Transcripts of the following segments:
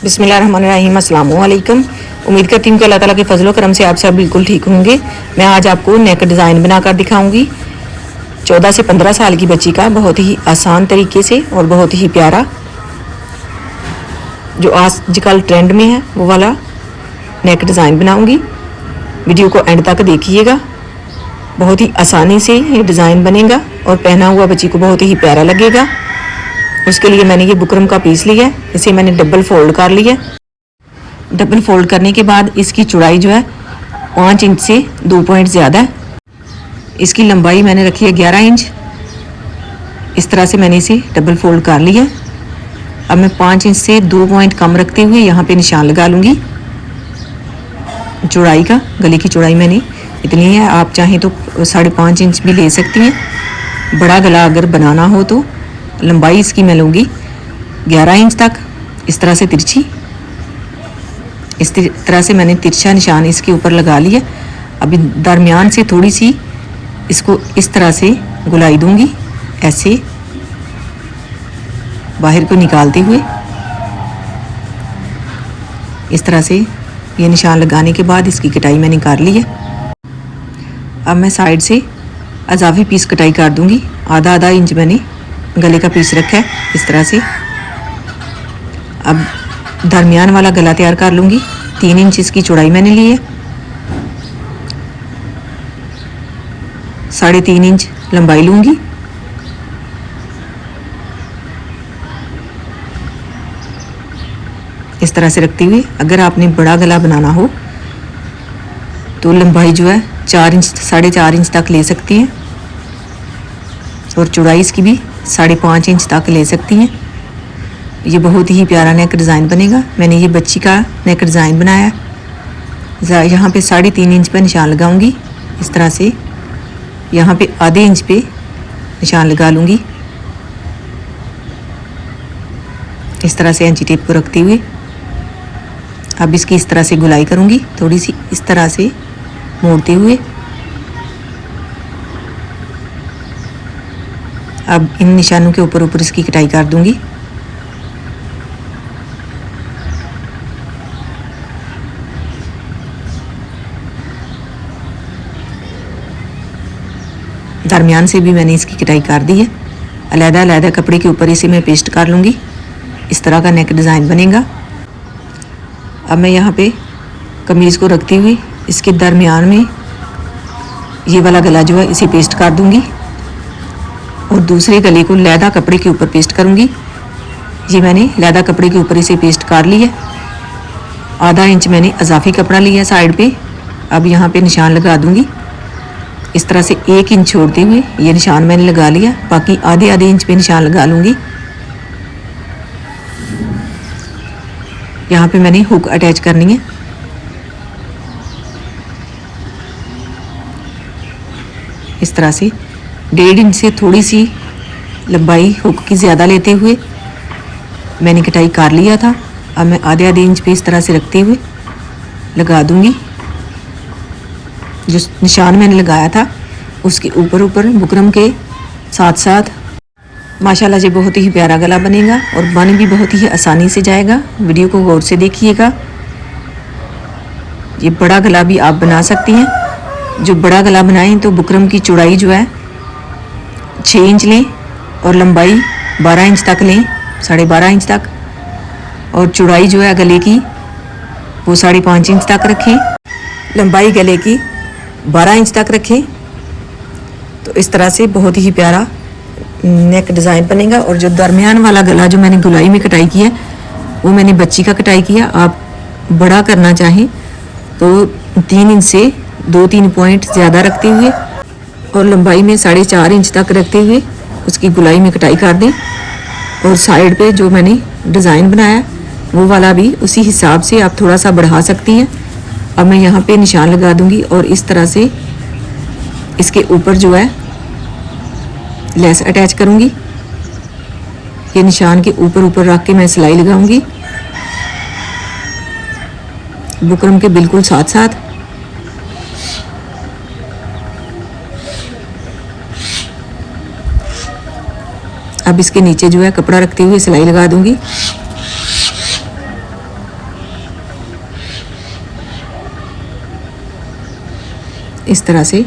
बिस्मिल्लाहिर्रहमानिर्रहीम, अस्सलाम वालेकुम। उम्मीद करती हूँ कि अल्लाह ताला के फजलो करम से आप सब बिल्कुल ठीक होंगे। मैं आज आपको नेक डिज़ाइन बनाकर दिखाऊंगी 14 से 15 साल की बच्ची का, बहुत ही आसान तरीके से और बहुत ही प्यारा, जो आजकल ट्रेंड में है वो वाला नेक डिज़ाइन बनाऊंगी। वीडियो को एंड तक देखिएगा। बहुत ही आसानी से ये डिज़ाइन बनेगा और पहना हुआ बच्ची को बहुत ही प्यारा लगेगा। उसके लिए मैंने ये बुकरम का पीस लिया है, इसे मैंने डबल फोल्ड कर लिया। डबल फोल्ड करने के बाद इसकी चौड़ाई जो है 5 इंच से 2 पॉइंट ज़्यादा है। इसकी लंबाई मैंने रखी है 11 इंच। इस तरह से मैंने इसे डबल फोल्ड कर लिया। अब मैं 5 इंच से 2 पॉइंट कम रखते हुए यहाँ पे निशान लगा लूँगी चौड़ाई का। गले की चौड़ाई मैंने इतनी है, आप चाहें तो 5.5 इंच भी ले सकती हैं। बड़ा गला अगर बनाना हो तो लंबाई इसकी मैं लूँगी 11 इंच तक। इस तरह से तिरछी, इस तरह से मैंने तिरछा निशान इसके ऊपर लगा लिया। अभी दरमियान से थोड़ी सी इसको इस तरह से गुलाई दूंगी, ऐसे बाहर को निकालते हुए। इस तरह से ये निशान लगाने के बाद इसकी कटाई मैंने कर ली है। अब मैं साइड से अजाफी पीस कटाई कर दूंगी। आधा आधा इंच मैंने गले का पीस रखा है इस तरह से। अब दरमियान वाला गला तैयार कर लूँगी। 3 इंच इसकी चौड़ाई मैंने ली है, 3.5 इंच लंबाई लूँगी। इस तरह से रखते हुए, अगर आपने बड़ा गला बनाना हो तो लंबाई जो है 4 इंच 4.5 इंच तक ले सकती हैं और चौड़ाई इसकी भी 5.5 इंच तक ले सकती हैं। ये बहुत ही प्यारा नेक डिज़ाइन बनेगा। मैंने ये बच्ची का नेक डिज़ाइन बनाया। यहाँ पे 3.5 इंच पर निशान लगाऊंगी इस तरह से। यहाँ पे आधे इंच पे निशान लगा लूँगी इस तरह से इंची टेप को रखते हुए। अब इसकी इस तरह से गुलाई करूँगी, थोड़ी सी इस तरह से मोड़ते हुए। अब इन निशानों के ऊपर ऊपर इसकी कटाई कर दूँगी। दरमियान से भी मैंने इसकी कटाई कर दी है। अलग-अलग कपड़े के ऊपर इसे मैं पेस्ट कर लूँगी। इस तरह का नेक डिज़ाइन बनेगा। अब मैं यहाँ पे कमीज़ को रखते हुए इसके दरमियान में ये वाला गला जो है इसे पेस्ट कर दूँगी और दूसरे गले को लैदा कपड़े के ऊपर पेस्ट करूँगी। ये मैंने लैदा कपड़े के ऊपर इसे पेस्ट कर लिया। आधा इंच मैंने अजाफी कपड़ा लिया साइड पे। अब यहाँ पे निशान लगा दूँगी इस तरह से 1 इंच छोड़ते हुए। ये निशान मैंने लगा लिया, बाकी आधे इंच पे निशान लगा लूँगी। यहाँ पे मैंने हुक अटैच करनी है। इस तरह से 1.5 इंच से थोड़ी सी लंबाई हुक की ज़्यादा लेते हुए मैंने कटाई कर लिया था। अब मैं आधे इंच पे इस तरह से रखते हुए लगा दूँगी। जो निशान मैंने लगाया था उसके ऊपर बुकरम के साथ साथ माशाल्लाह जी बहुत ही प्यारा गला बनेगा और बन भी बहुत ही आसानी से जाएगा। वीडियो को गौर से देखिएगा। ये बड़ा गला भी आप बना सकती हैं। जो बड़ा गला बनाएं तो बुकरम की चौड़ाई जो है 6 इंच लें और लंबाई 12 इंच तक लें, 12.5 इंच तक। और चौड़ाई जो है गले की वो 5.5 इंच तक रखें। लंबाई गले की 12 इंच तक रखें। तो इस तरह से बहुत ही प्यारा नेक डिज़ाइन बनेगा। और जो दरमियान वाला गला जो मैंने गुलाई में कटाई किया वो मैंने बच्ची का कटाई किया। आप बड़ा करना चाहें तो 3 इंच से 2-3 पॉइंट ज़्यादा रखते हुए और लंबाई में 4.5 इंच तक रखते हुए उसकी गुलाई में कटाई कर दें। और साइड पे जो मैंने डिज़ाइन बनाया वो वाला भी उसी हिसाब से आप थोड़ा सा बढ़ा सकती हैं। अब मैं यहाँ पे निशान लगा दूँगी और इस तरह से इसके ऊपर जो है लेस अटैच करूँगी। ये निशान के ऊपर रख के मैं सिलाई लगाऊंगी बुकरम के बिल्कुल साथ साथ। अब इसके नीचे जो है कपड़ा रखते हुए सिलाई लगा दूंगी। इस तरह से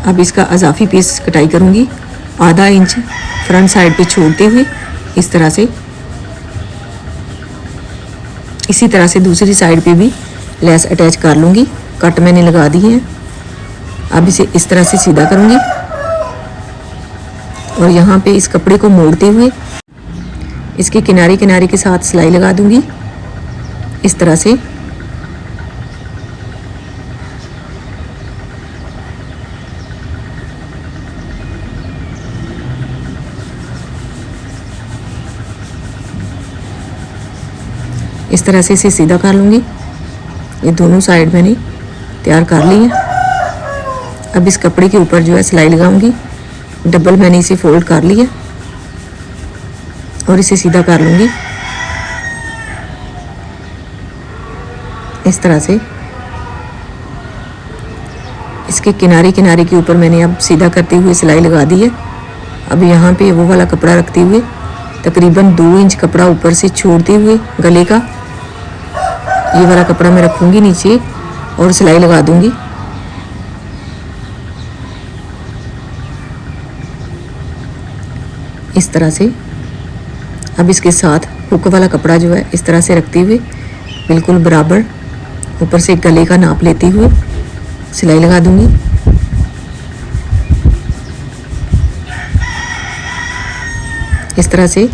अब इसका अजाफी पीस कटाई करूँगी आधा इंच फ्रंट साइड पे छोड़ते हुए इस तरह से। इसी तरह से दूसरी साइड पे भी लेस अटैच कर लूँगी। कट मैंने लगा दी है। अब इसे इस तरह से सीधा करूँगी और यहाँ पे इस कपड़े को मोड़ते हुए इसके किनारे किनारे के साथ सिलाई लगा दूँगी इस तरह से। इस तरह से इसे सीधा कर लूँगी। ये दोनों साइड मैंने तैयार कर ली है। अब इस कपड़े के ऊपर जो है सिलाई लगाऊंगी। डबल मैंने इसे फोल्ड कर लिया और इसे सीधा कर लूँगी इस तरह से। इसके किनारे किनारे के ऊपर मैंने अब सीधा करते हुए सिलाई लगा दी है। अब यहाँ पे वो वाला कपड़ा रखते हुए तकरीबन 2 इंच कपड़ा ऊपर से छोड़ते हुए गले का ये वाला कपड़ा मैं रखूँगी नीचे और सिलाई लगा दूँगी। इस तरह से। अब इसके साथ हुक वाला कपड़ा जो है इस तरह से रखते हुए बिल्कुल बराबर ऊपर से गले का नाप लेते हुए सिलाई लगा दूँगी। इस तरह से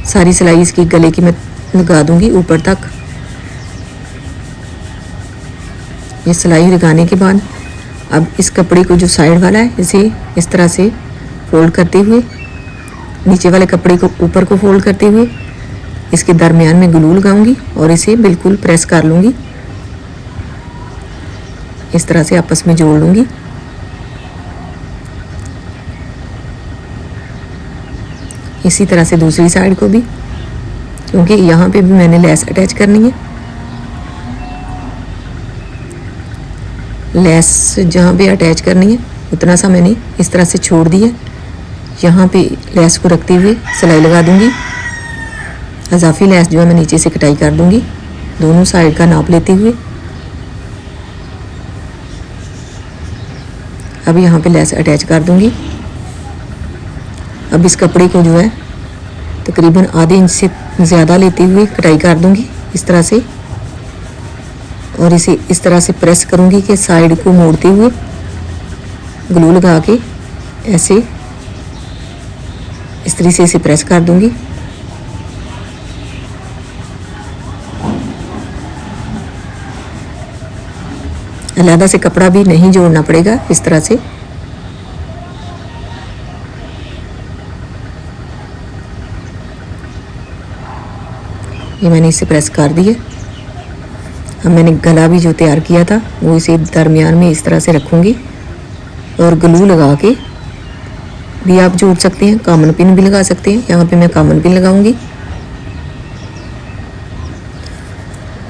सारी सिलाई इसकी गले की मैं लगा दूँगी ऊपर तक। ये सिलाई लगाने के बाद अब इस कपड़े को जो साइड वाला है इसे इस तरह से फोल्ड करते हुए नीचे वाले कपड़े को ऊपर को फोल्ड करते हुए इसके दरमियान में ग्लू लगाऊंगी और इसे बिल्कुल प्रेस कर लूँगी। इस तरह से आपस में जोड़ लूँगी। इसी तरह से दूसरी साइड को भी, क्योंकि यहाँ पे भी मैंने लेस अटैच करनी है। लेस जहाँ पे अटैच करनी है उतना सा मैंने इस तरह से छोड़ दिया। यहाँ पे लेस को रखते हुए सिलाई लगा दूँगी। अजाफी लेस जो है मैं नीचे से कटाई कर दूँगी दोनों साइड का नाप लेते हुए। अब यहाँ पे लेस अटैच कर दूँगी। अब इस कपड़े को जो है तकरीबन आधे इंच से ज़्यादा लेते हुए कटाई कर दूँगी इस तरह से और इसे इस तरह से प्रेस करूँगी कि साइड को मोड़ते हुए ग्लू लगा के ऐसे इस तरह से इसे प्रेस कर दूँगी। अलग से कपड़ा भी नहीं जोड़ना पड़ेगा इस तरह से। ये मैंने इसे प्रेस कर दिया। अब मैंने गला भी जो तैयार किया था वो इसे दरमियान में इस तरह से रखूँगी और ग्लू लगा के भी आप जोड़ सकते हैं। कामन पिन भी लगा सकते हैं। यहाँ पे मैं कामन पिन लगाऊंगी।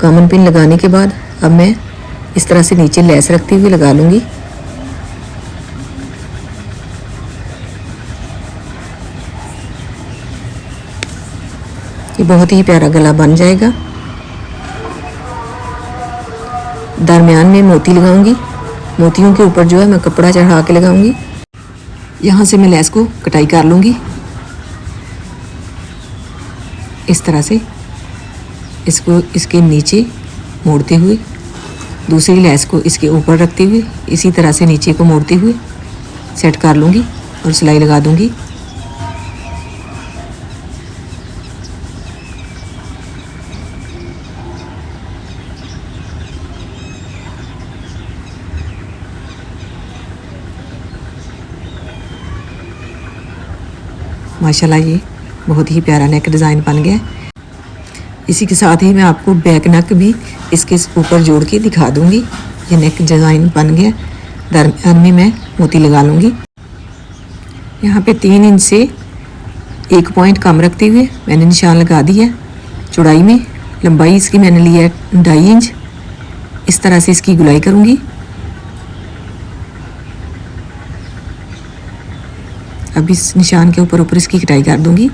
कामन पिन लगाने के बाद अब मैं इस तरह से नीचे लेस रखते हुए लगा लूँगी। ये बहुत ही प्यारा गला बन जाएगा। दरमियान में मोती लगाऊंगी। मोतियों के ऊपर जो है मैं कपड़ा चढ़ा के लगाऊंगी। यहाँ से मैं लेस को कटाई कर लूँगी इस तरह से। इसको इसके नीचे मोड़ते हुए दूसरी लेस को इसके ऊपर रखते हुए इसी तरह से नीचे को मोड़ते हुए सेट कर लूँगी और सिलाई लगा दूँगी। माशाल्लाह ये बहुत ही प्यारा नेक डिज़ाइन बन गया है। इसी के साथ ही मैं आपको बैक नेक भी इसके ऊपर जोड़ के दिखा दूंगी। ये नेक डिज़ाइन बन गया। दरमियान में मैं मोती लगा लूँगी। यहाँ पे 3 इंच से 1 पॉइंट कम रखते हुए मैंने निशान लगा दिया है। चौड़ाई में लंबाई इसकी मैंने ली है 2.5 इंच। इस तरह से इसकी गुलाई करूँगी। अब इस निशान के ऊपर इसकी कटाई कर दूंगी।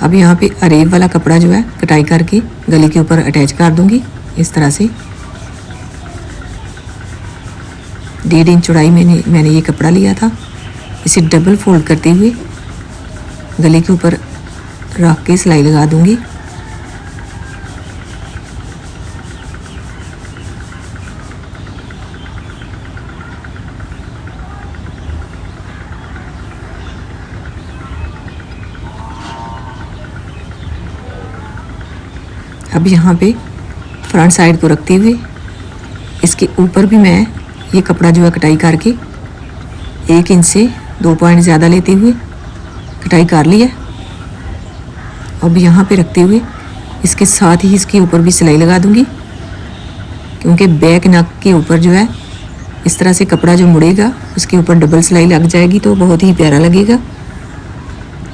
अब यहाँ पे अरेब वाला कपड़ा जो है कटाई करके गले के ऊपर अटैच कर दूंगी इस तरह से। 1.5 इंच चौड़ाई मैंने ये कपड़ा लिया था। इसे डबल फोल्ड करते हुए गले के ऊपर रख के सिलाई लगा दूंगी। अब यहाँ पे फ्रंट साइड को रखते हुए इसके ऊपर भी मैं ये कपड़ा जो है कटाई करके 1 इंच से 2 पॉइंट ज़्यादा लेते हुए कटाई कर लिया। अब यहाँ पे रखते हुए इसके साथ ही इसके ऊपर भी सिलाई लगा दूंगी, क्योंकि बैक नेक के ऊपर जो है इस तरह से कपड़ा जो मुड़ेगा उसके ऊपर डबल सिलाई लग जाएगी तो बहुत ही प्यारा लगेगा।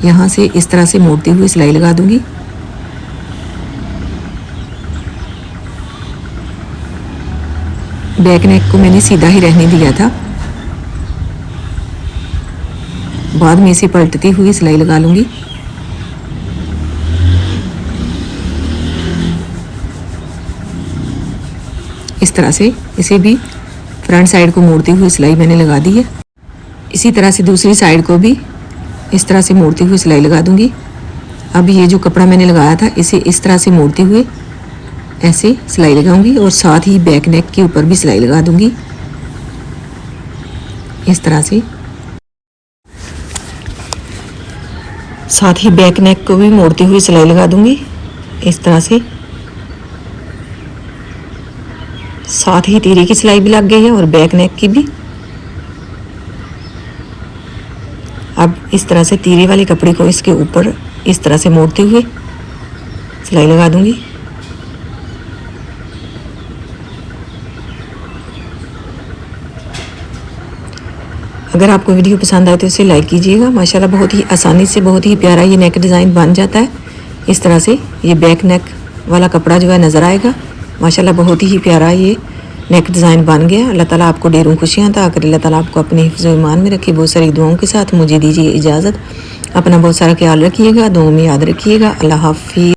यहाँ से इस तरह से मोड़ते हुए सिलाई लगा दूंगी। बैक नेक को मैंने सीधा ही रहने दिया था, बाद में इसे पलटती हुई सिलाई लगा लूंगी। इस तरह से इसे भी फ्रंट साइड को मोड़ते हुए सिलाई मैंने लगा दी है। इसी तरह से दूसरी साइड को भी इस तरह से मोड़ते हुए सिलाई लगा दूंगी। अब ये जो कपड़ा मैंने लगाया था इसे इस तरह से मोड़ते हुए ऐसे सिलाई लगाऊंगी और साथ ही बैक नेक के ऊपर भी सिलाई लगा दूंगी इस तरह से। साथ ही बैक नेक को भी मोड़ते हुए सिलाई लगा दूंगी इस तरह से। साथ ही तीरे की सिलाई भी लग गई है और बैक नेक की भी। अब इस तरह से तीरे वाले कपड़े को इसके ऊपर इस तरह से मोड़ते हुए सिलाई लगा दूंगी। अगर आपको वीडियो पसंद आए तो इसे लाइक कीजिएगा। माशाल्लाह बहुत ही आसानी से बहुत ही प्यारा ये नेक डिज़ाइन बन जाता है। इस तरह से ये बैक नेक वाला कपड़ा जो है नज़र आएगा। माशाल्लाह बहुत ही प्यारा ये नेक डिज़ाइन बन गया। अल्लाह ताला आपको ढेरों खुशियाँ अता करे। अल्लाह ताला आपको अपने हिफ्ज़ व ईमान में रखे। बहुत सारी दुआओं के साथ मुझे दीजिए इजाज़त। अपना बहुत सारा ख्याल रखिएगा, दुआओं में याद रखिएगा। अल्लाह हाफ़िज़।